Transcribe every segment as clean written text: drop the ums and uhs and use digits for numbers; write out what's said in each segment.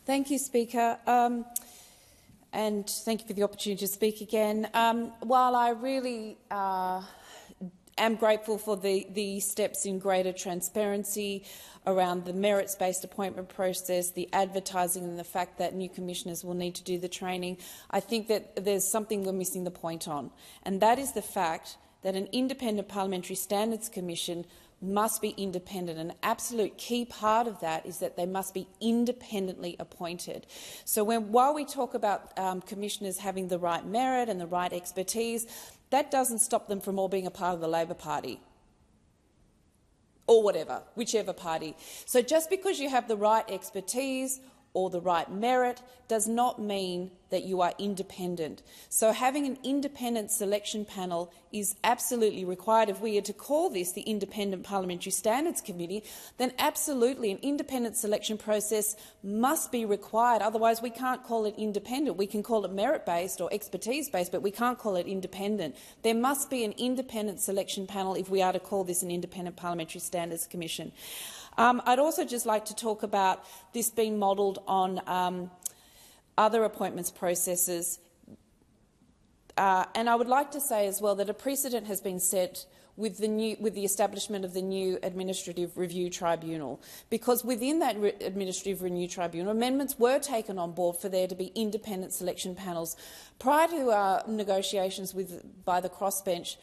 Thank you, Speaker. And thank you for the opportunity to speak again. While I really am grateful for the steps in greater transparency around the merits-based appointment process, the advertising and the fact that new commissioners will need to do the training, I think that there's something we're missing the point on, and that is the fact that an independent Parliamentary Standards Commission must be independent. An absolute key part of that is that they must be independently appointed. So while we talk about commissioners having the right merit and the right expertise, that doesn't stop them from all being a part of the Labor Party or whatever, whichever party. So just because you have the right expertise or the right merit does not mean that you are independent. So having an independent selection panel is absolutely required. If we are to call this the Independent Parliamentary Standards Committee, then absolutely an independent selection process must be required. Otherwise, we can't call it independent. We can call it merit-based or expertise-based, but we can't call it independent. There must be an independent selection panel if we are to call this an Independent Parliamentary Standards Commission. I'd also just like to talk about this being modelled on other appointments processes. And I would like to say as well that a precedent has been set with the establishment of the new Administrative Review Tribunal, because within that Administrative Review Tribunal, amendments were taken on board for there to be independent selection panels. Prior to negotiations by the crossbench,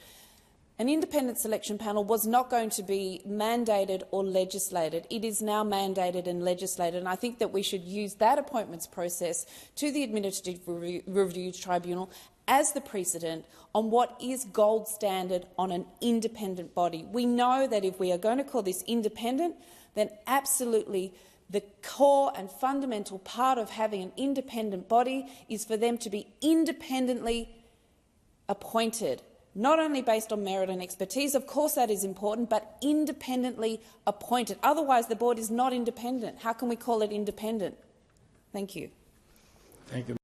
an independent selection panel was not going to be mandated or legislated. It is now mandated and legislated, and I think that we should use that appointments process to the Administrative Review Tribunal as the precedent on what is gold standard on an independent body. We know that if we are going to call this independent, then absolutely the core and fundamental part of having an independent body is for them to be independently appointed. Not only based on merit and expertise, of course that is important, but independently appointed. Otherwise, the board is not independent. How can we call it independent? Thank you. Thank you.